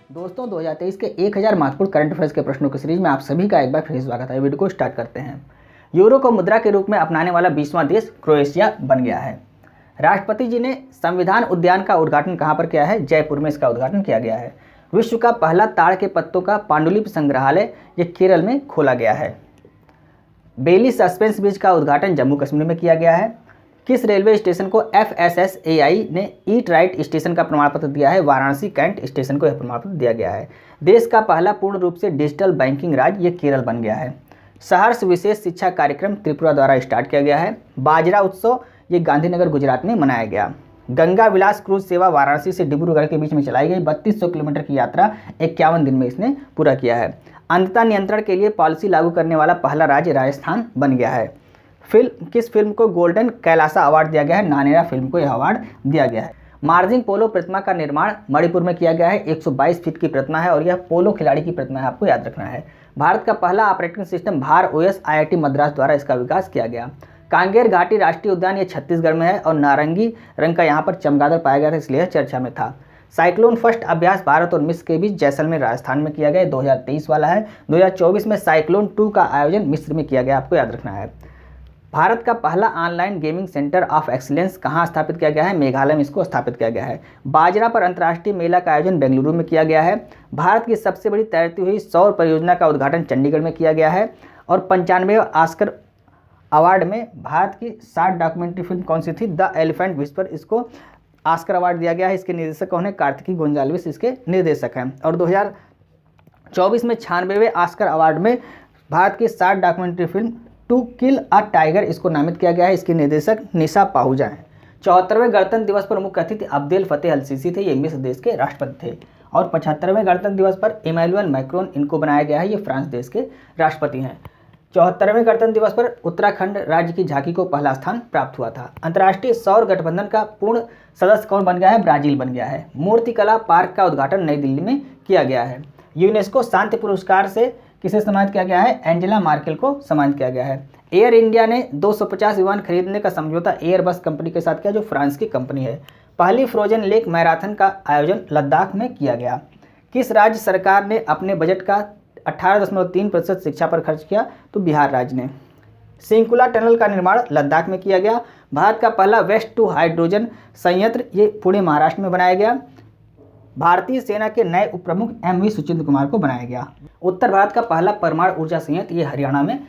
दोस्तों 2023 के 1000 महत्वपूर्ण करंट अफेयर्स के प्रश्नों की सीरीज में आप सभी का एक बार फिर स्वागत है। वीडियो को स्टार्ट करते हैं। यूरो को मुद्रा के रूप में अपनाने वाला 20वां देश क्रोएशिया बन गया है। राष्ट्रपति जी ने संविधान उद्यान का उद्घाटन कहां पर किया है? जयपुर में इसका उद्घाटन किया गया है। विश्व का पहला ताड़ के पत्तों का पांडुलिपि संग्रहालय ये केरल में खोला गया है। बेली सस्पेंस ब्रिज का उद्घाटन जम्मू कश्मीर में किया गया है। किस रेलवे स्टेशन को FSSAI ने ईट राइट स्टेशन का प्रमाण पत्र दिया है? वाराणसी कैंट स्टेशन को यह प्रमाण पत्र दिया गया है। देश का पहला पूर्ण रूप से डिजिटल बैंकिंग राज्य ये केरल बन गया है। सहर्ष विशेष शिक्षा कार्यक्रम त्रिपुरा द्वारा स्टार्ट किया गया है। बाजरा उत्सव ये गांधीनगर गुजरात में मनाया गया। गंगा विलास क्रूज सेवा वाराणसी से डिब्रूगढ़ के बीच में चलाई गई 3200 किलोमीटर की यात्रा 51 दिन में इसने पूरा किया है। अंधता नियंत्रण के लिए पॉलिसी लागू करने वाला पहला राज्य राजस्थान बन गया है। किस फिल्म को गोल्डन कैलासा अवार्ड दिया गया है? नानेरा फिल्म को यह अवार्ड दिया गया है। मार्जिंग पोलो प्रतिमा का निर्माण मणिपुर में किया गया है। 122 फीट की प्रतिमा है और यह पोलो खिलाड़ी की प्रतिमा है, आपको याद रखना है। भारत का पहला ऑपरेटिंग सिस्टम भार OS IIT मद्रास द्वारा इसका विकास किया गया। कांगेर घाटी राष्ट्रीय उद्यान ये छत्तीसगढ़ में है और नारंगी रंग का यहाँ पर चमगादड़ पाया गया था, इसलिए चर्चा में था। साइक्लोन फर्स्ट अभ्यास भारत और मिस्र के बीच जैसलमेर राजस्थान में किया गया। 2023 वाला है। 2024 में साइक्लोन 2 का आयोजन मिस्र में किया गया, आपको याद रखना है। भारत का पहला online gaming centre of excellence कहाँ स्थापित किया गया है? मेघालय में इसको स्थापित किया गया है। बाजरा पर अंतर्राष्ट्रीय मेला का आयोजन बेंगलुरु में किया गया है। भारत की सबसे बड़ी तैरती हुई सौर परियोजना का उद्घाटन चंडीगढ़ में किया गया है। और 95वें ऑस्कर अवार्ड में भारत की 60 डॉक्यूमेंट्री फिल्म कौन सी थी? द एलिफेंट विस्पर, इसको ऑस्कर अवार्ड दिया गया है। इसके निर्देशक कौन है? कार्तिकी गोंजाल्विस इसके निर्देशक हैं। और 2024 में 96वें ऑस्कर अवार्ड में भारत की 60 documentary film to kill a tiger इसको नामित किया गया है। इसके निर्देशक निशा पाहुजा हैं। 74वें गणतंत्र दिवस पर मुख्य अतिथि अब्देल फतेह अल सीसी थे, ये मिस्र देश के राष्ट्रपति थे। और 75वें गणतंत्र दिवस पर इमैनुअल मैक्रोन इनको बनाया गया है, ये फ्रांस देश के राष्ट्रपति हैं। 74वें गणतंत्र दिवस पर उत्तराखंड राज्य की झांकी को पहला स्थान प्राप्त हुआ था। अंतर्राष्ट्रीय सौर गठबंधन का पूर्ण सदस्य कौन बन गया है? ब्राजील बन गया है। मूर्तिकला पार्क का उद्घाटन नई दिल्ली में किया गया है। यूनेस्को शांति पुरस्कार से किसे सम्मानित किया गया है? एंजेला मार्केल को सम्मानित किया गया है। एयर इंडिया ने 250 विमान खरीदने का समझौता एयरबस कंपनी के साथ किया, जो फ्रांस की कंपनी है। पहली फ्रोजन लेक मैराथन का आयोजन लद्दाख में किया गया। किस राज्य सरकार ने अपने बजट का 18.3% शिक्षा पर खर्च किया? तो बिहार राज्य ने। सिंकुला टनल का निर्माण लद्दाख में किया गया। भारत का पहला वेस्ट टू हाइड्रोजन संयंत्र ये पुणे महाराष्ट्र में बनाया गया। भारतीय सेना के नए उप प्रमुख MV सुचिंद्र कुमार को बनाया गया। उत्तर भारत का पहला परमाणु ऊर्जा संयंत्र ये हरियाणा में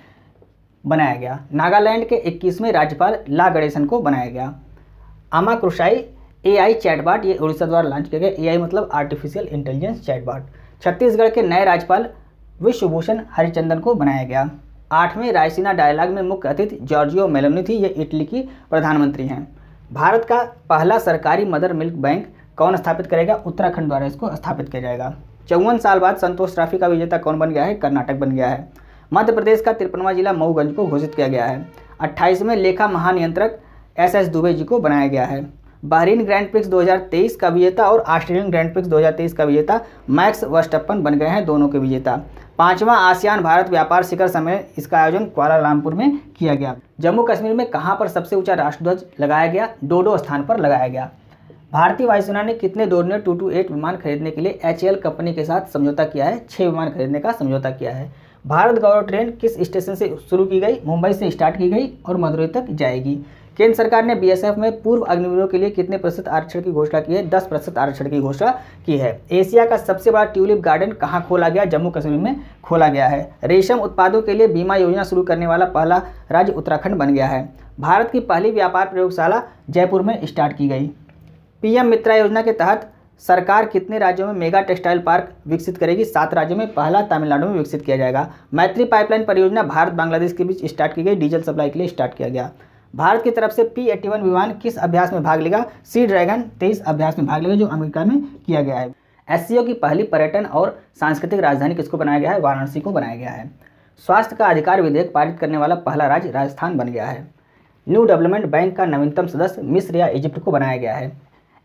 बनाया गया। नागालैंड के 21वें राज्यपाल ला गणेशन को बनाया गया। आमा कृषाई AI चैटबॉट ये उड़ीसा द्वारा लॉन्च किया गया। AI मतलब आर्टिफिशियल इंटेलिजेंस चैटबॉट। छत्तीसगढ़ के नए राज्यपाल विश्वभूषण हरिचंदन को बनाया गया। 8वें रायसीना डायलॉग में मुख्य अतिथि जॉर्जियो मेलोनी थी, ये इटली की प्रधानमंत्री हैं। भारत का पहला सरकारी मदर मिल्क बैंक कौन स्थापित करेगा? उत्तराखंड द्वारा इसको स्थापित किया जाएगा। 54 साल बाद संतोष ट्रॉफी का विजेता कौन बन गया है? कर्नाटक बन गया है। मध्य प्रदेश का 53वां जिला मऊगंज को घोषित किया गया है। 28वें लेखा महानियंत्रक SS दुबे जी को बनाया गया है। बहरीन ग्रैंड प्रिक्स 2023 का विजेता और ऑस्ट्रेलियन ग्रैंड प्रिक्स 2023 का विजेता मैक्स वर्स्टप्पन बन गए हैं, दोनों के विजेता। 5वां आसियान भारत व्यापार शिखर सम्मेलन इसका आयोजन कुआलालंपुर में किया गया। जम्मू कश्मीर में कहां पर सबसे ऊंचा राष्ट्रध्वज लगाया गया? डोडो स्थान पर लगाया गया। भारतीय वायुसेना ने कितने डोर्नियर 228 विमान खरीदने के लिए HAL कंपनी के साथ समझौता किया है? 6 विमान खरीदने का समझौता किया है। भारत गौरव ट्रेन किस स्टेशन से शुरू की गई? मुंबई से स्टार्ट की गई और मदुरई तक जाएगी। केंद्र सरकार ने BSF में पूर्व अग्निवीरों के लिए कितने प्रतिशत आरक्षण की घोषणा की है? 10% आरक्षण की घोषणा की है। एशिया का सबसे बड़ा ट्यूलिप गार्डन कहाँ खोला गया? जम्मू कश्मीर में खोला गया है। रेशम उत्पादों के लिए बीमा योजना शुरू करने वाला पहला राज्य उत्तराखंड बन गया है। भारत की पहली व्यापार प्रयोगशाला जयपुर में स्टार्ट की गई। PM मित्रा योजना के तहत सरकार कितने राज्यों में मेगा टेक्सटाइल पार्क विकसित करेगी? 7 राज्यों में, पहला तमिलनाडु में विकसित किया जाएगा। मैत्री पाइपलाइन परियोजना भारत बांग्लादेश के बीच स्टार्ट की गई, डीजल सप्लाई के लिए स्टार्ट किया गया। भारत की तरफ से P-81 विमान किस अभ्यास में भाग लेगा? सी ड्रैगन 23 अभ्यास में भाग लेगा, जो अमेरिका में किया गया है। SCO की पहली पर्यटन और सांस्कृतिक राजधानी किसको बनाया गया है? वाराणसी को बनाया गया है। स्वास्थ्य का अधिकार विधेयक पारित करने वाला पहला राज्य राजस्थान बन गया है। न्यू डेवलपमेंट बैंक का नवीनतम सदस्य मिस्र या इजिप्ट को बनाया गया है।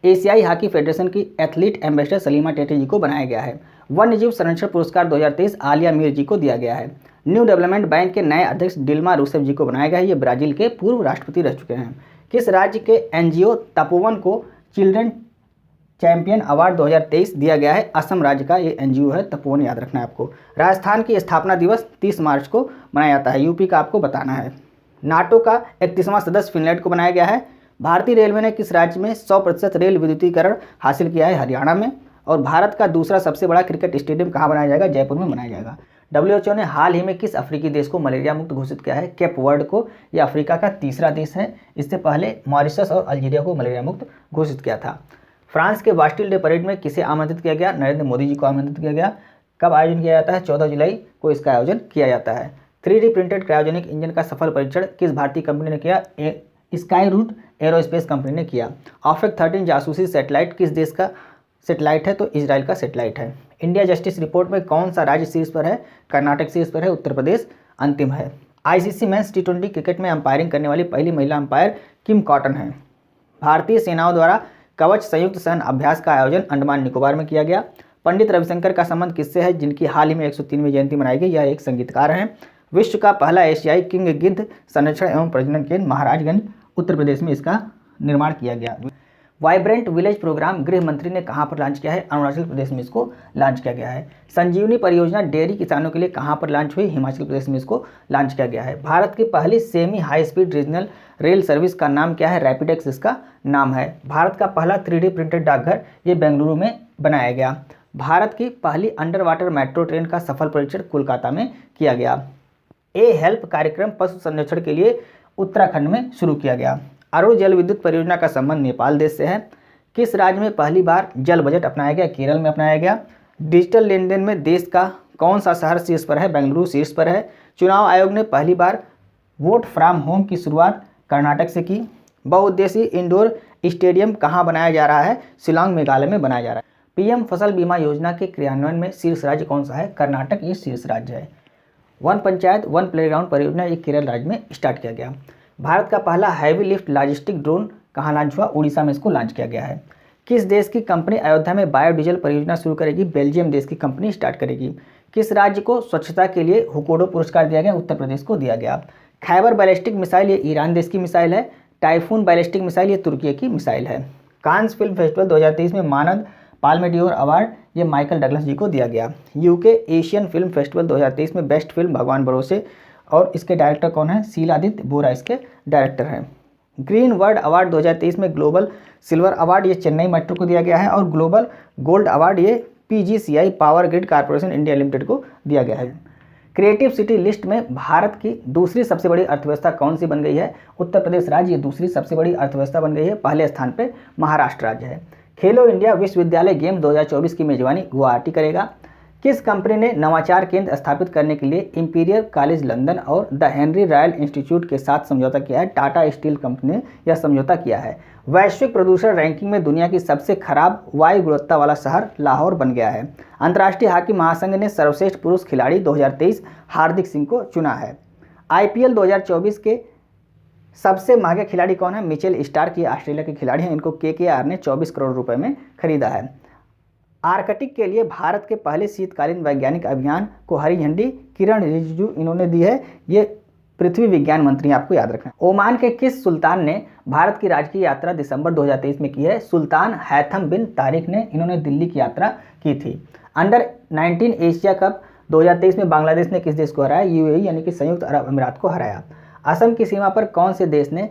एशियाई हॉकी फेडरेशन की एथलीट एम्बेसडर सलीमा टेटी जी को बनाया गया है। वन्यजीव संरक्षण पुरस्कार 2023 आलिया मीर जी को दिया गया है। न्यू डेवलपमेंट बैंक के नए अध्यक्ष डिल्मा रूसेफ जी को बनाया गया है, ये ब्राजील के पूर्व राष्ट्रपति रह चुके हैं। किस राज्य के NGO तपोवन को चिल्ड्रन चैंपियन अवार्ड 2023 दिया गया है। असम राज्य का ये एनजीओ है, तपोवन याद रखना है आपको। राजस्थान की स्थापना दिवस 30 मार्च को मनाया जाता है। यूपी का आपको बताना है। नाटो का 31वां सदस्य फिनलैंड को बनाया गया है। भारतीय रेलवे ने किस राज्य में 100% रेल विद्युतीकरण हासिल किया है? हरियाणा में। और भारत का दूसरा सबसे बड़ा क्रिकेट स्टेडियम कहाँ बनाया जाएगा? जयपुर में बनाया जाएगा। WHO ने हाल ही में किस अफ्रीकी देश को मलेरिया मुक्त घोषित किया है? केप वर्ड को। यह अफ्रीका का तीसरा देश है। इससे पहले मॉरिशस और अल्जीरिया को मलेरिया मुक्त घोषित किया था। फ्रांस के बास्टिल डे परेड में किसे आमंत्रित किया गया? नरेंद्र मोदी जी को आमंत्रित किया गया। कब आयोजन किया जाता है? 14 जुलाई को इसका आयोजन किया जाता है। 3D प्रिंटेड क्रायोजेनिक इंजन का सफल परीक्षण किस भारतीय कंपनी ने किया? स्काई रूट एरोस्पेस कंपनी ने किया। ऑफेक 13 जासूसी सैटेलाइट किस देश का सैटेलाइट है? तो इजराइल का सैटेलाइट है। इंडिया जस्टिस रिपोर्ट में कौन सा राज्य शीर्ष पर है? कर्नाटक शीर्ष पर है। उत्तर प्रदेश अंतिम है। ICC मेंस T20 क्रिकेट में अंपायरिंग करने वाली पहली महिला अंपायर किम कॉटन है। भारतीय सेनाओं द्वारा कवच संयुक्त सैन्य अभ्यास का आयोजन अंडमान निकोबार में किया गया। पंडित रविशंकर का संबंध किससे है, जिनकी हाल ही में 103वीं जयंती मनाई गई? यह एक संगीतकार हैं। विश्व का पहला एशियाई किंग गिद्ध संरक्षण एवं प्रजनन केंद्र महाराजगंज उत्तर प्रदेश में इसका निर्माण किया गया। वाइब्रेंट विलेज प्रोग्राम गृह मंत्री ने कहां पर लॉन्च किया है? अरुणाचल प्रदेश में इसको लॉन्च किया गया है। संजीवनी परियोजना डेयरी किसानों के लिए कहां पर लॉन्च हुई? हिमाचल प्रदेश में इसको लॉन्च किया गया है। भारत की पहली semi high speed regional rail service का नाम क्या है? रैपिडेक्स इसका नाम है। भारत का पहला 3D प्रिंटेड डाकघर ये बेंगलुरु में बनाया गया। भारत की पहली अंडर वाटर मेट्रो ट्रेन का सफल परीक्षण कोलकाता में किया गया। ए हेल्प कार्यक्रम पशु संरक्षण के लिए उत्तराखंड में शुरू किया गया। अरुण जल विद्युत परियोजना का संबंध नेपाल देश से है। किस राज्य में पहली बार जल बजट अपनाया गया? केरल में अपनाया गया। डिजिटल लेन देन में देश का कौन सा शहर शीर्ष पर है? बेंगलुरु शीर्ष पर है। चुनाव आयोग ने पहली बार वोट फ्रॉम होम की शुरुआत कर्नाटक से की। बहुउद्देशीय इंडोर स्टेडियम कहाँ बनाया जा रहा है? शिलांग मेघालय में बनाया जा रहा है। PM फसल बीमा योजना के क्रियान्वयन में शीर्ष राज्य कौन सा है? कर्नाटक ये शीर्ष राज्य है। वन पंचायत वन प्लेग्राउंड परियोजना ये केरल राज्य में स्टार्ट किया गया। भारत का पहला हैवी लिफ्ट लॉजिस्टिक ड्रोन कहाँ लॉन्च हुआ? उड़ीसा में इसको लॉन्च किया गया है। किस देश की कंपनी अयोध्या में बायोडीजल परियोजना शुरू करेगी? बेल्जियम देश की कंपनी स्टार्ट करेगी। किस राज्य को स्वच्छता के लिए हुकोडो पुरस्कार दिया गया? उत्तर प्रदेश को दिया गया। खैबर बैलिस्टिक मिसाइल ये ईरान देश की मिसाइल है। टाइफून बैलिस्टिक मिसाइल ये तुर्की की मिसाइल है। कांस फिल्म फेस्टिवल 2023 में मानद पाल्मे डियोर अवार्ड ये माइकल डगलस जी को दिया गया। यूके एशियन फिल्म फेस्टिवल 2023 में बेस्ट फिल्म भगवान भरोसे, और इसके डायरेक्टर कौन है? शीलादित्य बोरा इसके डायरेक्टर हैं। ग्रीन वर्ल्ड अवार्ड 2023 में ग्लोबल सिल्वर अवार्ड ये चेन्नई मेट्रो को दिया गया है, और ग्लोबल गोल्ड अवार्ड ये PGCI power grid corporation India limited को दिया गया है। क्रिएटिव सिटी लिस्ट में भारत की दूसरी सबसे बड़ी अर्थव्यवस्था कौन सी बन गई है? उत्तर प्रदेश राज्य ये दूसरी सबसे बड़ी अर्थव्यवस्था बन गई है। पहले स्थान पर महाराष्ट्र राज्य है। खेलो इंडिया विश्वविद्यालय गेम 2024 की मेजबानी गुवाहाटी करेगा। किस कंपनी ने नवाचार केंद्र स्थापित करने के लिए इंपीरियल कॉलेज लंदन और द हेनरी रॉयल इंस्टीट्यूट के साथ समझौता किया है? टाटा स्टील कंपनी ने यह समझौता किया है। वैश्विक प्रदूषण रैंकिंग में दुनिया की सबसे खराब वायु गुणवत्ता वाला शहर लाहौर बन गया है। अंतर्राष्ट्रीय हॉकी महासंघ ने सर्वश्रेष्ठ पुरुष खिलाड़ी 2023 हार्दिक सिंह को चुना है। IPL 2024 के सबसे महंगे खिलाड़ी कौन है? मिचेल स्टार्क ये ऑस्ट्रेलिया के खिलाड़ी हैं। इनको KKR ने 24 करोड़ रुपए में खरीदा है। आर्कटिक के लिए भारत के पहले शीतकालीन वैज्ञानिक अभियान को हरी झंडी किरण रिजिजू इन्होंने दी है। ये पृथ्वी विज्ञान मंत्री आपको याद रखना। ओमान के किस सुल्तान ने भारत की राजकीय यात्रा दिसंबर 2023 में की है? सुल्तान हैथम बिन तारिक ने इन्होंने दिल्ली की यात्रा की थी। अंडर 19 एशिया कप 2023 में बांग्लादेश ने किस देश को हराया? UAE यानी कि संयुक्त अरब अमीरात को हराया। असम की सीमा पर कौन से देश ने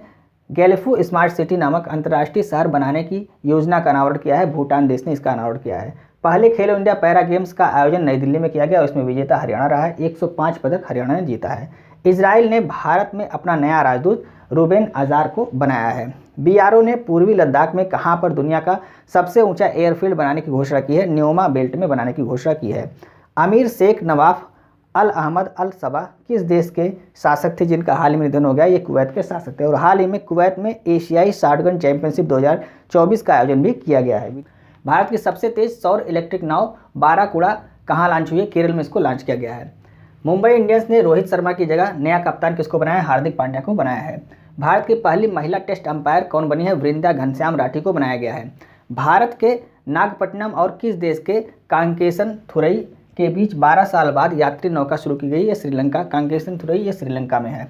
गैलेफू स्मार्ट सिटी नामक अंतर्राष्ट्रीय शहर बनाने की योजना का अनावरण किया है? भूटान देश ने इसका अनावरण किया है। पहले खेलो इंडिया पैरा गेम्स का आयोजन नई दिल्ली में किया गया और इसमें विजेता हरियाणा रहा है। 105 पदक हरियाणा ने जीता है। इजराइल ने भारत में अपना नया राजदूत रूबेन अजार को बनाया है। BRO ने पूर्वी लद्दाख में कहां पर दुनिया का सबसे ऊंचा एयरफील्ड बनाने की घोषणा की है? न्योमा बेल्ट में बनाने की घोषणा की है। अमीर शेख नवाफ अल अहमद अल सबा किस देश के शासक थे जिनका हाल ही में निधन हो गया? ये कुवैत के शासक थे। और हाल ही में कुवैत में एशियाई शॉटगन चैंपियनशिप 2024 का आयोजन भी किया गया है। भारत की सबसे तेज सौर इलेक्ट्रिक नाव बाराकुड़ा कहाँ लॉन्च हुई है? केरल में इसको लॉन्च किया गया है। मुंबई इंडियंस ने रोहित शर्मा की जगह नया कप्तान किसको बनाया है? हार्दिक पांड्या को बनाया है। भारत की पहली महिला टेस्ट अंपायर कौन बनी है? वृंदा घनश्याम राठी को बनाया गया है। भारत के नागपट्टनम और किस देश के कांकेसन थुरई के बीच 12 साल बाद यात्री नौका शुरू की गई है? श्रीलंका। कांकेसन थुरई ये श्रीलंका में है।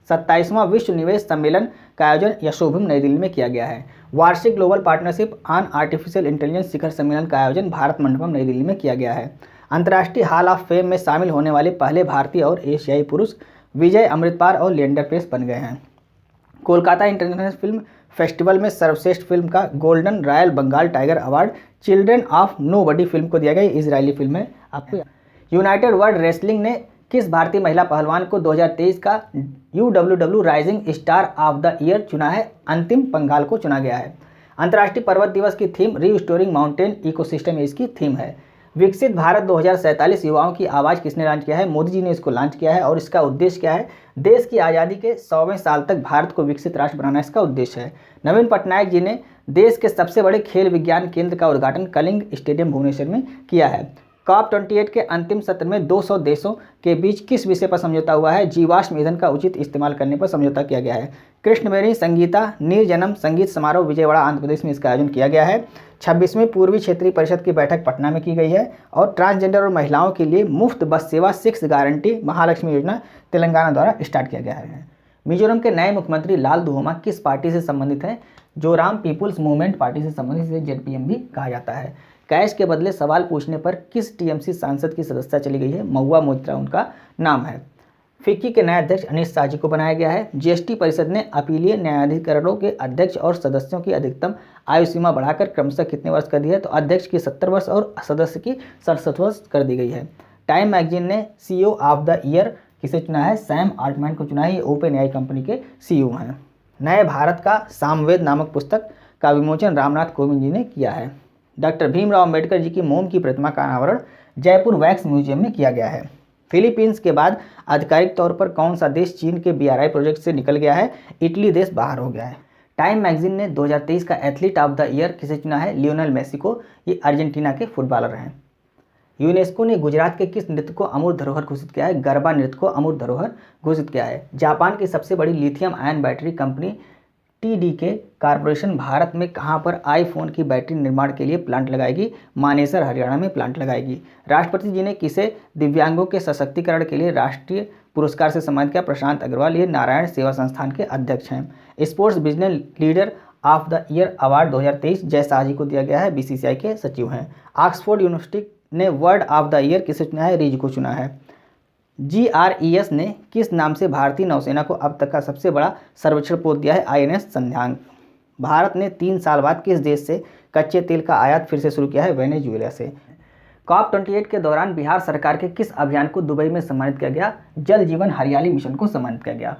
27वां विश्व निवेश सम्मेलन का आयोजन यशोभूमि नई दिल्ली में किया गया है। वार्षिक global partnership on artificial intelligence शिखर सम्मेलन का आयोजन भारत मंडपम नई दिल्ली में किया गया है। अंतर्राष्ट्रीय हॉल ऑफ फेम में शामिल होने वाले पहले भारतीय और एशियाई पुरुष विजय अमृतपाल और लिएंडर पेस बन गए हैं। कोलकाता इंटरनेशनल फिल्म फेस्टिवल में सर्वश्रेष्ठ फिल्म का golden royal Bengal tiger award children of nobody film को दिया गया। इजरायली फिल्म है। आपको यूनाइटेड वर्ल्ड रेसलिंग ने किस भारतीय महिला पहलवान को 2023 का UWW rising star of the year चुना है? अंतिम पंघाल को चुना गया है। अंतर्राष्ट्रीय पर्वत दिवस की थीम रीस्टोरिंग माउंटेन इकोसिस्टम इसकी थीम है। विकसित भारत 2047 युवाओं की आवाज़ किसने लॉन्च किया है? मोदी जी ने इसको लॉन्च किया है और इसका उद्देश्य क्या है? देश की आज़ादी के 100वें साल तक भारत को विकसित राष्ट्र बनाना इसका उद्देश्य है। नवीन पटनायक जी ने देश के सबसे बड़े खेल विज्ञान केंद्र का उद्घाटन कलिंग स्टेडियम भुवनेश्वर में किया है। COP28 के अंतिम सत्र में 200 देशों के बीच किस विषय पर समझौता हुआ है? जीवाश्म ईंधन का उचित इस्तेमाल करने पर समझौता किया गया है। कृष्णवेणी संगीता निर्जनम संगीत समारोह विजयवाड़ा आंध्र प्रदेश में इसका आयोजन किया गया है। 26वीं पूर्वी क्षेत्रीय परिषद की बैठक पटना में की गई है। और ट्रांसजेंडर और महिलाओं के लिए मुफ्त बस सेवा 6 गारंटी महालक्ष्मी योजना तेलंगाना द्वारा स्टार्ट किया गया है। मिजोरम के नए मुख्यमंत्री लाल दुहोमा किस पार्टी से संबंधित हैं? जोराम पीपुल्स मूवमेंट पार्टी से संबंधित, इसे ZPM भी कहा जाता है। कैश के बदले सवाल पूछने पर किस TMC सांसद की सदस्यता चली गई है? महुआ मोइत्रा उनका नाम है। फिक्की के नए अध्यक्ष अनीश शाह जी को बनाया गया है। GST परिषद ने अपीलीय न्यायाधिकरणों के अध्यक्ष और सदस्यों की अधिकतम आयु सीमा बढ़ाकर क्रमशः कितने वर्ष कर दी है? तो अध्यक्ष की 70 वर्ष और सदस्य की 67 वर्ष कर दी गई है। टाइम मैगजीन ने CEO ऑफ द ईयर किसे चुना है? सैम आल्टमैन को चुना है। ये OpenAI कंपनी के CEO हैं। नए भारत का सामवेद नामक पुस्तक का विमोचन रामनाथ कोविंद जी ने किया है। डॉक्टर भीमराव अम्बेडकर जी की मोम की प्रतिमा का अनावरण जयपुर वैक्स म्यूजियम में किया गया है। फिलीपींस के बाद आधिकारिक तौर पर कौन सा देश चीन के BRI प्रोजेक्ट से निकल गया है? इटली देश बाहर हो गया है। टाइम मैगजीन ने 2023 का एथलीट ऑफ द ईयर किसे चुना है? लियोनेल मेसी को। ये अर्जेंटीना के फुटबॉलर हैं। यूनेस्को ने गुजरात के किस नृत्य को अमूर्त धरोहर घोषित किया है? गरबा नृत्य को अमूर्त धरोहर घोषित किया है। जापान की सबसे बड़ी lithium ion battery company TDK corporation Bharat में कहां पर iPhone की बैटरी निर्माण के लिए प्लांट लगाएगी? मानेसर हरियाणा में प्लांट लगाएगी। राष्ट्रपति जी ने किसे दिव्यांगों के सशक्तिकरण के लिए राष्ट्रीय पुरस्कार से सम्मानित किया? प्रशांत अग्रवाल। ये नारायण सेवा संस्थान के अध्यक्ष हैं। Sports business leader of the year award 2023 Jay Shah ji को दिया गया है। BCCI के सचिव हैं। ऑक्सफोर्ड यूनिवर्सिटी ने वर्ड ऑफ द ईयर किसे चुना है? रिज को चुना है। GRES ने किस नाम से भारतीय नौसेना को अब तक का सबसे बड़ा सर्वेक्षण पोत दिया है? INS संध्यांग। भारत ने 3 साल बाद किस देश से कच्चे तेल का आयात फिर से शुरू किया है? वेनेजुएला से। COP28 के दौरान बिहार सरकार के किस अभियान को दुबई में सम्मानित किया गया? जल जीवन हरियाली मिशन को सम्मानित किया गया।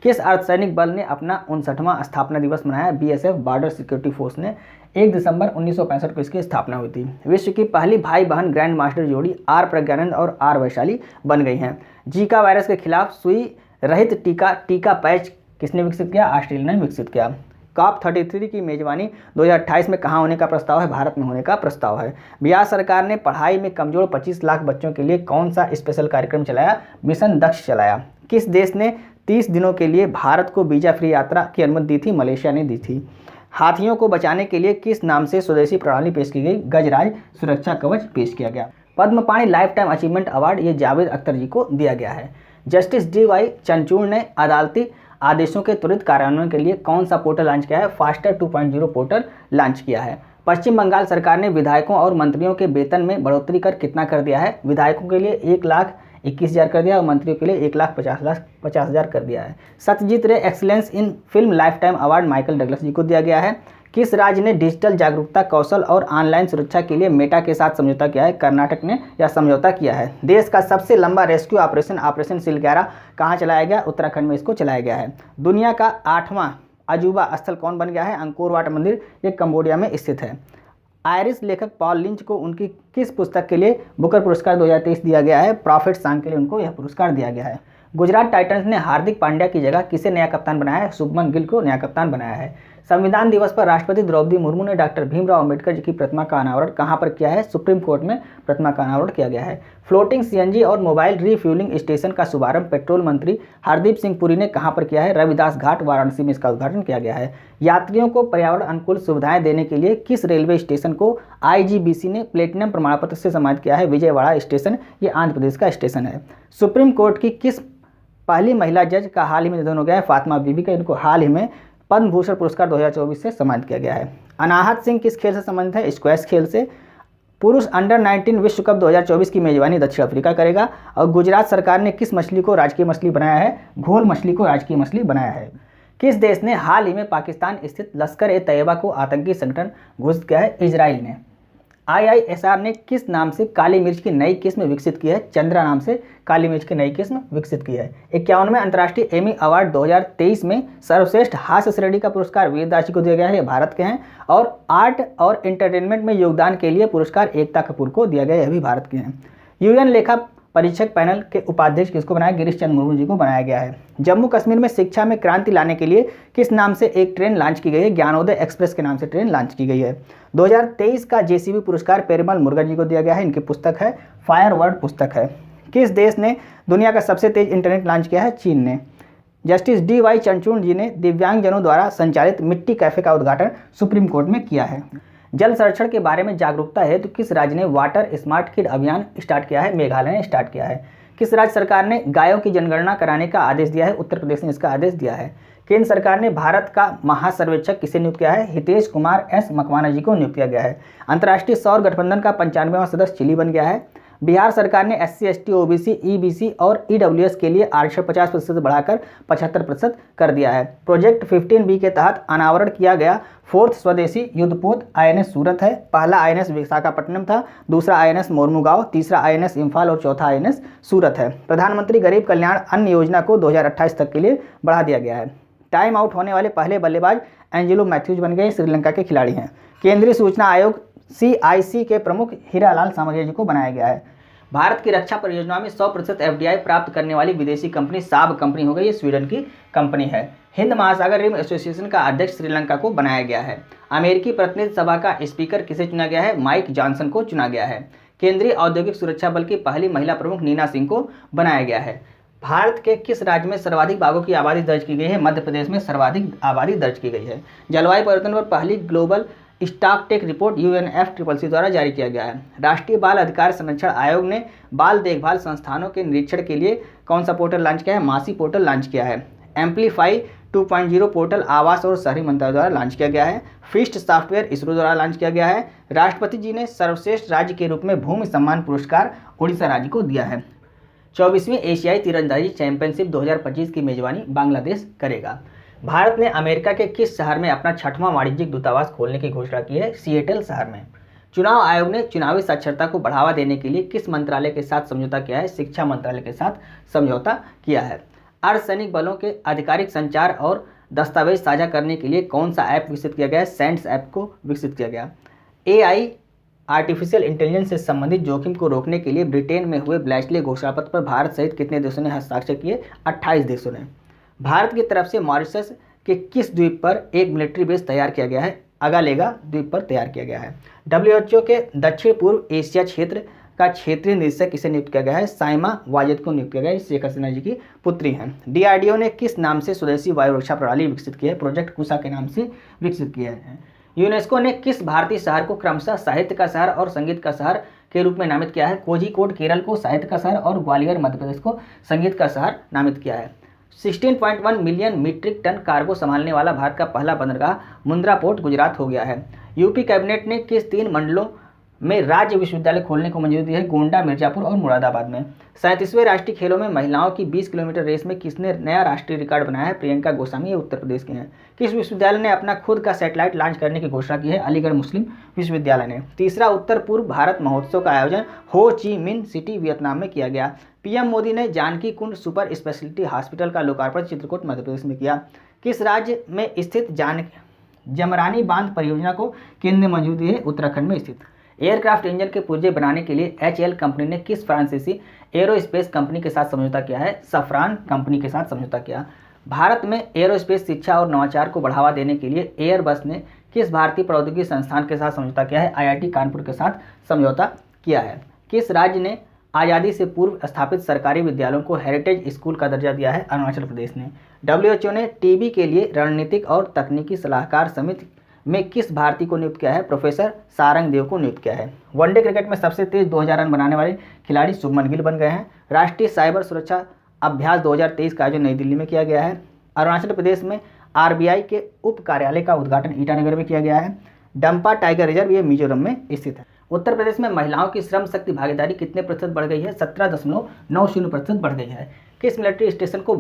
किस अर्धसैनिक बल ने अपना 59वां स्थापना दिवस मनाया? BSF बॉर्डर सिक्योरिटी फोर्स ने। 1 दिसंबर 1965 को इसकी स्थापना हुई थी। विश्व की पहली भाई बहन ग्रैंड मास्टर जोड़ी R प्रज्ञानंद और R वैशाली बन गई हैं। जीका वायरस के खिलाफ सुई रहित टीका पैच किसने विकसित किया? ऑस्ट्रेलिया ने विकसित किया। COP33 की मेजबानी 2028 में कहाँ होने का प्रस्ताव है? भारत में होने का प्रस्ताव है। बिहार सरकार ने पढ़ाई में कमजोर 25 लाख बच्चों के लिए कौन सा स्पेशल कार्यक्रम चलाया? मिशन दक्ष चलाया। किस देश ने 30 दिनों के लिए भारत को वीजा फ्री यात्रा की अनुमति दी थी? मलेशिया ने दी थी। हाथियों को बचाने के लिए किस नाम से स्वदेशी प्रणाली पेश की गई? गजराज सुरक्षा कवच पेश किया गया। Padmapani life time achievement award ये जावेद अख्तर जी को दिया गया है। जस्टिस DY चंद्रचूड़ ने अदालती आदेशों के त्वरित कार्यान्वयन के लिए कौन सा पोर्टल लॉन्च किया है? फास्टर 2.0 पोर्टल लॉन्च किया है। पश्चिम बंगाल सरकार ने विधायकों और मंत्रियों के वेतन में बढ़ोतरी कर कितना कर दिया है? विधायकों के लिए 1,21,000 कर दिया और मंत्रियों के लिए 1,50,000 कर दिया है। Satyajit Ray excellence in film lifetime award Michael Douglas ji को दिया गया है। किस राज्य ने डिजिटल जागरूकता कौशल और ऑनलाइन सुरक्षा के लिए मेटा के साथ समझौता किया है? कर्नाटक ने यह समझौता किया है। देश का सबसे लंबा रेस्क्यू ऑपरेशन सील 11 कहाँ चलाया गया? उत्तराखंड में इसको चलाया गया है। दुनिया का 8वां अजूबा स्थल कौन बन गया है? अंकोर वाट मंदिर। ये कंबोडिया में स्थित है। आयरिश लेखक पॉल लिंच को उनकी किस पुस्तक के लिए बुकर पुरस्कार 2023 दिया गया है? प्रॉफिट सॉन्ग के लिए उनको यह पुरस्कार दिया गया है। गुजरात टाइटंस ने हार्दिक पांड्या की जगह किसे नया कप्तान बनाया है? शुभमन गिल को नया कप्तान बनाया है। संविधान दिवस पर राष्ट्रपति द्रौपदी मुर्मू ने डॉक्टर भीमराव अम्बेडकर जी की प्रतिमा का अनावरण कहां पर किया है? सुप्रीम कोर्ट में प्रतिमा का अनावरण किया गया है। फ्लोटिंग CNG और मोबाइल रिफ्यूलिंग स्टेशन का शुभारंभ पेट्रोल मंत्री हरदीप सिंह पुरी ने कहां पर किया है? रविदास घाट वाराणसी में इसका उद्घाटन किया गया है। यात्रियों को पर्यावरण अनुकूल सुविधाएं देने के लिए किस रेलवे स्टेशन को IGBC ने प्लेटिनम प्रमाण पत्र से सम्मानित किया है? विजयवाड़ा स्टेशन। ये आंध्र प्रदेश का स्टेशन है। सुप्रीम कोर्ट की किस पहली महिला जज का हाल ही में निधन हो गया है, फातिमा बीबी का। इनको हाल ही में पद्म भूषण पुरस्कार 2024 से सम्मानित किया गया है। अनाहत सिंह किस खेल से संबंधित है? स्क्वैश खेल से। पुरुष अंडर 19 विश्व कप 2024 की मेजबानी दक्षिण अफ्रीका करेगा। और गुजरात सरकार ने किस मछली को राजकीय मछली बनाया है? घोल मछली को राजकीय मछली बनाया है। किस देश ने हाल ही में पाकिस्तान स्थित लश्कर ए तैयबा को आतंकी संगठन घोषित किया है? इजराइल ने। IISR ने किस नाम से काली मिर्च की नई किस्म विकसित की है? चंद्रा नाम से काली मिर्च की नई किस्म विकसित की है। 51वें अंतर्राष्ट्रीय एमी अवार्ड 2023 में सर्वश्रेष्ठ हास्य श्रेणी का पुरस्कार वीरदास जी को दिया गया है, ये भारत के हैं। और आर्ट और एंटरटेनमेंट में योगदान के लिए पुरस्कार एकता कपूर को दिया गया है, यह भी भारत के हैं। UN लेखा परीक्षक पैनल के उपाध्यक्ष किसको बनाया? गिरीश चंद्र मुर्मू जी को बनाया गया है। जम्मू कश्मीर में शिक्षा में क्रांति लाने के लिए किस नाम से एक ट्रेन लॉन्च की गई है? ज्ञानोदय एक्सप्रेस के नाम से ट्रेन लॉन्च की गई है। 2023 का JCB पुरस्कार पेरुमल मुरुगन जी को दिया गया है। इनकी पुस्तक है फायर वर्ड पुस्तक है। किस देश ने दुनिया का सबसे तेज इंटरनेट लॉन्च किया है? चीन ने। जस्टिस DY चंद्रचूड़ जी ने दिव्यांगजनों द्वारा संचालित मिट्टी कैफे का उद्घाटन सुप्रीम कोर्ट में किया है। जल संरक्षण के बारे में जागरूकता है तो किस राज्य ने वाटर स्मार्ट किड अभियान स्टार्ट किया है? मेघालय ने स्टार्ट किया है। किस राज्य सरकार ने गायों की जनगणना कराने का आदेश दिया है? उत्तर प्रदेश ने इसका आदेश दिया है। केंद्र सरकार ने भारत का महासर्वेक्षक किसे नियुक्त किया है? हितेश कुमार S मकवाना जी को नियुक्त किया गया है। अंतर्राष्ट्रीय सौर गठबंधन का 95वां सदस्य चिली बन गया है। बिहार सरकार ने SC ST OBC EBC और EWS के लिए आरक्षण 50% से बढ़ाकर 75% कर दिया है। प्रोजेक्ट 15B के तहत अनावरण किया गया 4th स्वदेशी युद्धपोत INS सूरत है। पहला INS विशाखापट्टनम था, दूसरा INS मोरमुगांव, तीसरा INS इम्फाल और चौथा INS सूरत है। प्रधानमंत्री गरीब कल्याण अन्न योजना को 2028 तक के लिए बढ़ा दिया गया है। टाइम आउट होने वाले पहले बल्लेबाज एंजेलो मैथ्यूज बन गए, श्रीलंका के खिलाड़ी हैं। केंद्रीय सूचना आयोग CIC के प्रमुख हीरालाल सामरिया जी को बनाया गया है। भारत की रक्षा परियोजनाओं में 100% FDI प्राप्त करने वाली विदेशी कंपनी साब कंपनी हो गई, ये स्वीडन की कंपनी है। हिंद महासागर रिम एसोसिएशन का अध्यक्ष श्रीलंका को बनाया गया है। अमेरिकी प्रतिनिधि सभा का स्पीकर किसे चुना गया है? माइक जॉनसन को चुना गया है। केंद्रीय औद्योगिक सुरक्षा बल की पहली महिला प्रमुख नीना सिंह को बनाया गया है। भारत के किस राज्य में सर्वाधिक बाघों की आबादी दर्ज की गई है? मध्य प्रदेश में सर्वाधिक आबादी दर्ज की गई है। जलवायु परिवर्तन पर पहली global stock take report UNFCCC द्वारा जारी किया गया है। राष्ट्रीय बाल अधिकार संरक्षण आयोग ने बाल देखभाल संस्थानों के निरीक्षण के लिए कौन सा पोर्टल लॉन्च किया है? मासी पोर्टल लॉन्च किया है। एम्पलीफाई 2.0 पोर्टल आवास और शहरी मंत्रालय द्वारा लॉन्च किया गया है। फिस्ट सॉफ्टवेयर इसरो द्वारा लॉन्च किया गया है। राष्ट्रपति जी ने सर्वश्रेष्ठ राज्य के रूप में भूमि सम्मान पुरस्कार उड़ीसा राज्य को दिया है। 24वीं एशियाई तीरंदाजी चैंपियनशिप 2025 की मेजबानी बांग्लादेश करेगा। भारत ने अमेरिका के किस शहर में अपना 6वां वाणिज्यिक दूतावास खोलने की घोषणा की है? सिएटल शहर में। चुनाव आयोग ने चुनावी साक्षरता को बढ़ावा देने के लिए किस मंत्रालय के साथ समझौता किया है? शिक्षा मंत्रालय के साथ समझौता किया है। अर्धसैनिक बलों के आधिकारिक संचार और दस्तावेज साझा करने के लिए कौन सा ऐप विकसित किया गया है? सेंट्स ऐप को विकसित किया गया। AI आर्टिफिशियल इंटेलिजेंस से संबंधित जोखिम को रोकने के लिए ब्रिटेन में हुए ब्लैचले घोषणापत्र पर भारत सहित कितने देशों ने हस्ताक्षर किए? 28 देशों ने। भारत की तरफ से मॉरिशस के किस द्वीप पर एक मिलिट्री बेस तैयार किया गया है? अगालेगा द्वीप पर तैयार किया गया है। WHO के दक्षिण पूर्व एशिया क्षेत्र का क्षेत्रीय निदेशक किसे नियुक्त किया गया है? साइमा वाजिद को नियुक्त किया गया है, शेख हसीना जी की पुत्री हैं। DRDO ने किस नाम से स्वदेशी वायु रक्षा प्रणाली विकसित की है? प्रोजेक्ट कुशा के नाम से विकसित किया है। यूनेस्को ने किस भारतीय शहर को क्रमशः साहित्य का शहर और संगीत का शहर के रूप में नामित किया है? कोझिकोड केरल को साहित्य का शहर और ग्वालियर मध्य प्रदेश को संगीत का शहर नामित किया है। 16.1 मिलियन मीट्रिक टन कार्गो संभालने वाला भारत का पहला बंदरगाह मुंद्रा पोर्ट गुजरात हो गया है। यूपी कैबिनेट ने किस 3 मंडलों में राज्य विश्वविद्यालय खोलने को मंजूरी दी है? गोंडा, मिर्जापुर और मुरादाबाद में। 37वें राष्ट्रीय खेलों में महिलाओं की 20 किलोमीटर रेस में किसने नया राष्ट्रीय रिकॉर्ड बनाया है? प्रियंका गोस्वामी, ये उत्तर प्रदेश के हैं। किस विश्वविद्यालय ने अपना खुद का सैटेलाइट लॉन्च करने की घोषणा की है? अलीगढ़ मुस्लिम विश्वविद्यालय ने। तीसरा उत्तर पूर्व भारत महोत्सव का आयोजन हो ची मिन सिटी वियतनाम में किया गया। PM मोदी ने जानकी कुंड सुपर स्पेशलिटी हॉस्पिटल का लोकार्पण चित्रकूट मध्य प्रदेश में किया। किस राज्य में स्थित जमरानी बांध परियोजना को केंद्र ने मंजूरी दी है? उत्तराखंड में स्थित। एयरक्राफ्ट इंजन के पुर्जे बनाने के लिए HAL कंपनी ने किस फ्रांसीसी एरोस्पेस कंपनी के साथ समझौता किया है? सफ्रान कंपनी के साथ समझौता किया। भारत में एरोस्पेस शिक्षा और नवाचार को बढ़ावा देने के लिए एयरबस ने किस भारतीय प्रौद्योगिकी संस्थान के साथ समझौता किया है? IIT कानपुर के साथ समझौता किया है। किस राज्य ने आज़ादी से पूर्व स्थापित सरकारी विद्यालयों को हेरिटेज स्कूल का दर्जा दिया है? अरुणाचल प्रदेश ने। WHO ने TB के लिए रणनीतिक और तकनीकी सलाहकार समिति में किस भारतीय को नियुक्त किया है? प्रोफेसर सारंग देव को नियुक्त किया है। वनडे क्रिकेट में सबसे तेज 2000 रन बनाने वाले खिलाड़ी शुभमन गिल बन गए हैं। राष्ट्रीय साइबर सुरक्षा अभ्यास 2023 का आयोजन नई दिल्ली में किया गया है। अरुणाचल प्रदेश में आरबीआई के उप कार्यालय का उद्घाटन ईटानगर में किया गया है। डंपा टाइगर रिजर्व ये मिजोरम में स्थित है। उत्तर प्रदेश में महिलाओं की श्रम शक्ति भागीदारी कितने प्रतिशत बढ़ गई है? 17.90% बढ़ गई है। किस मिलिट्री स्टेशन को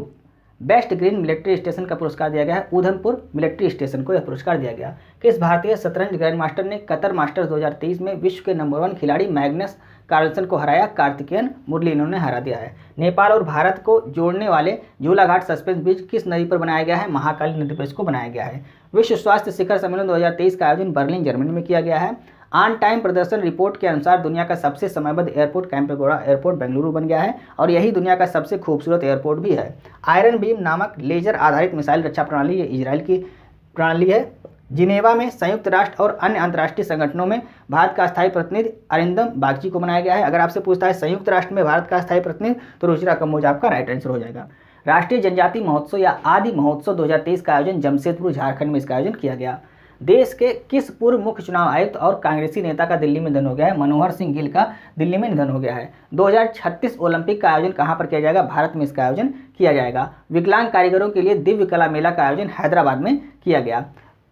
बेस्ट ग्रीन मिलिट्री स्टेशन का पुरस्कार दिया गया है? उधमपुर मिलिट्री स्टेशन को यह पुरस्कार दिया गया। किस भारतीय शतरंज ग्रैंड मास्टर ने कतर मास्टर्स 2023 में विश्व के नंबर 1 खिलाड़ी मैग्नस कार्लसन को हराया? कार्तिकेयन मुरली इन्होंने हरा दिया है। नेपाल और भारत को जोड़ने वाले झूलाघाट सस्पेंस ब्रिज किस नदी पर बनाया गया है? महाकाली नदी पर इसको बनाया गया है। विश्व स्वास्थ्य शिखर सम्मेलन 2023 का आयोजन बर्लिन जर्मनी में किया गया है। ऑन टाइम प्रदर्शन रिपोर्ट के अनुसार दुनिया का सबसे समयबद्ध एयरपोर्ट कैंपेगौड़ा एयरपोर्ट बेंगलुरु बन गया है और यही दुनिया का सबसे खूबसूरत एयरपोर्ट भी है। आयरन बीम नामक लेजर आधारित मिसाइल रक्षा प्रणाली ये इजराइल की प्रणाली है। जिनेवा में संयुक्त राष्ट्र और अन्य अंतर्राष्ट्रीय संगठनों में भारत का स्थायी प्रतिनिधि अरिंदम बागची को बनाया गया है। अगर आपसे पूछता है संयुक्त राष्ट्र में भारत का स्थायी प्रतिनिधि तो रुचिरा कंबोज आपका राइट आंसर हो जाएगा। राष्ट्रीय जनजाति महोत्सव या आदि महोत्सव 2023 का आयोजन जमशेदपुर झारखंड में इसका आयोजन किया गया। देश के किस पूर्व मुख्य चुनाव आयुक्त और कांग्रेसी नेता का दिल्ली में निधन हो गया है? मनोहर सिंह गिल का दिल्ली में निधन हो गया है। 2036 ओलंपिक का आयोजन कहां पर किया जाएगा? भारत में इसका आयोजन किया जाएगा। विकलांग कारीगरों के लिए दिव्य कला मेला का आयोजन हैदराबाद में किया गया।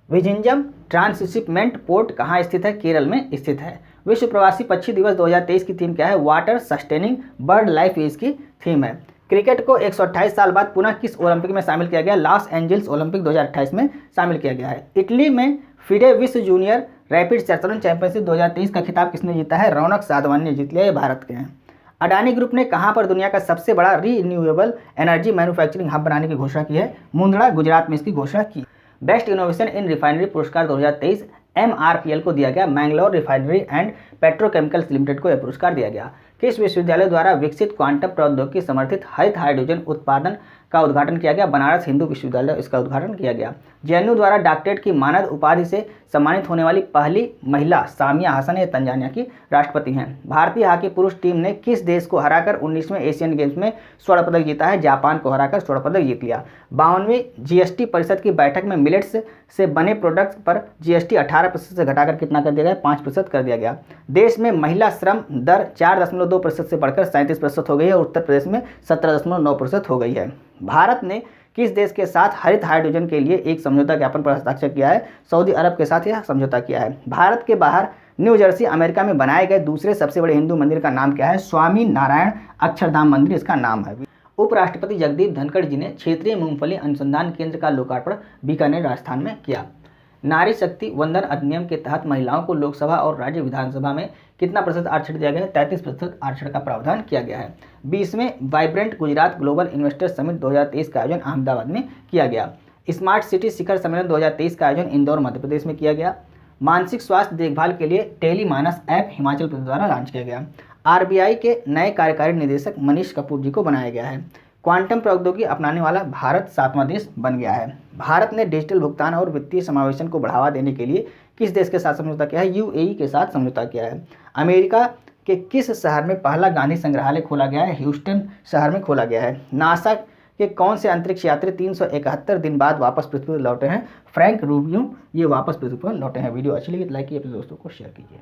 विजिंजम ट्रांसशिपमेंट पोर्ट कहाँ स्थित है? केरल में स्थित है। विश्व प्रवासी पक्षी दिवस 2023 की थीम क्या है? वाटर सस्टेनिंग बर्ड लाइफ इसकी थीम है। क्रिकेट को 128 साल बाद पुनः किस ओलंपिक में शामिल किया गया? लॉस एंजल्स ओलंपिक 2028 में शामिल किया गया है। इटली में फिडे विश्व जूनियर रैपिड शतरंज चैंपियनशिप 2023 का खिताब किसने जीता है? रौनक साधवान ने जीत लिया। ये भारत के हैं। अडानी ग्रुप ने कहां पर दुनिया का सबसे बड़ा रीन्यूएबल एनर्जी मैन्युफैक्चरिंग हब बनाने की घोषणा की है? मुंद्रा गुजरात में इसकी घोषणा की। बेस्ट इनोवेशन इन रिफाइनरी पुरस्कार 2023 MRPL को दिया गया। Mangalore refinery and petrochemicals limited को यह पुरस्कार दिया गया। किस विश्वविद्यालय द्वारा विकसित क्वांटम प्रौद्योगिकी समर्थित हरित हाइड्रोजन उत्पादन का उद्घाटन किया गया? बनारस हिंदू विश्वविद्यालय इसका उद्घाटन किया गया। जेएनयू द्वारा डॉक्टरेट की मानद उपाधि से सम्मानित होने वाली पहली महिला सामिया हसन ये तंजानिया की राष्ट्रपति हैं। भारतीय हॉकी पुरुष टीम ने किस देश को हराकर 19वें एशियन गेम्स में स्वर्ण पदक जीता है? जापान को हराकर स्वर्ण पदक जीत लिया। 52वीं जीएसटी परिषद की बैठक में मिलेट्स से बने प्रोडक्ट्स पर जीएसटी 18% से घटाकर कितना कर दिया गया? 5% कर दिया गया। देश में महिला श्रम दर 4.2% से बढ़कर 37% हो गई है और उत्तर प्रदेश में 17.9% हो गई है। भारत ने किस देश के साथ हरित हाइड्रोजन के लिए एक समझौता ज्ञापन पर हस्ताक्षर किया है? सऊदी अरब के साथ यह समझौता किया है। भारत के बाहर न्यू जर्सी अमेरिका में बनाए गए दूसरे सबसे बड़े हिंदू मंदिर का नाम क्या है? स्वामी नारायण अक्षरधाम मंदिर इसका नाम है। उपराष्ट्रपति जगदीप धनखड़ जी ने क्षेत्रीय मूंगफली अनुसंधान केंद्र का लोकार्पण बीकानेर राजस्थान में किया। नारी शक्ति वंदन अधिनियम के तहत महिलाओं को लोकसभा और राज्य विधानसभा में कितना प्रतिशत आरक्षण दिया गया है? 33% आरक्षण का प्रावधान किया गया है। 20वें vibrant Gujarat global investor summit 2023 का आयोजन अहमदाबाद में किया गया। स्मार्ट सिटी शिखर सम्मेलन 2023 का आयोजन इंदौर मध्य प्रदेश में किया गया। मानसिक स्वास्थ्य देखभाल के लिए टेलीमानस ऐप हिमाचल प्रदेश द्वारा लॉन्च किया गया। आरबीआई के नए कार्यकारी निदेशक मनीष कपूर जी को बनाया गया है। क्वांटम प्रौद्योगिकी अपनाने वाला भारत 7वां देश बन गया है। भारत ने डिजिटल भुगतान और वित्तीय समावेशन को बढ़ावा देने के लिए किस देश के साथ समझौता किया है? यूएई के साथ समझौता किया है। अमेरिका के किस शहर में पहला गांधी संग्रहालय खोला गया है? ह्यूस्टन शहर में खोला गया है। नासा के कौन से अंतरिक्ष यात्री 371 दिन बाद वापस पृथ्वी पर लौटे हैं? फ्रैंक रूबियो ये वापस पृथ्वी पर लौटे हैं। वीडियो अच्छी लगी तो लाइक कीजिए, अपने दोस्तों को शेयर कीजिए।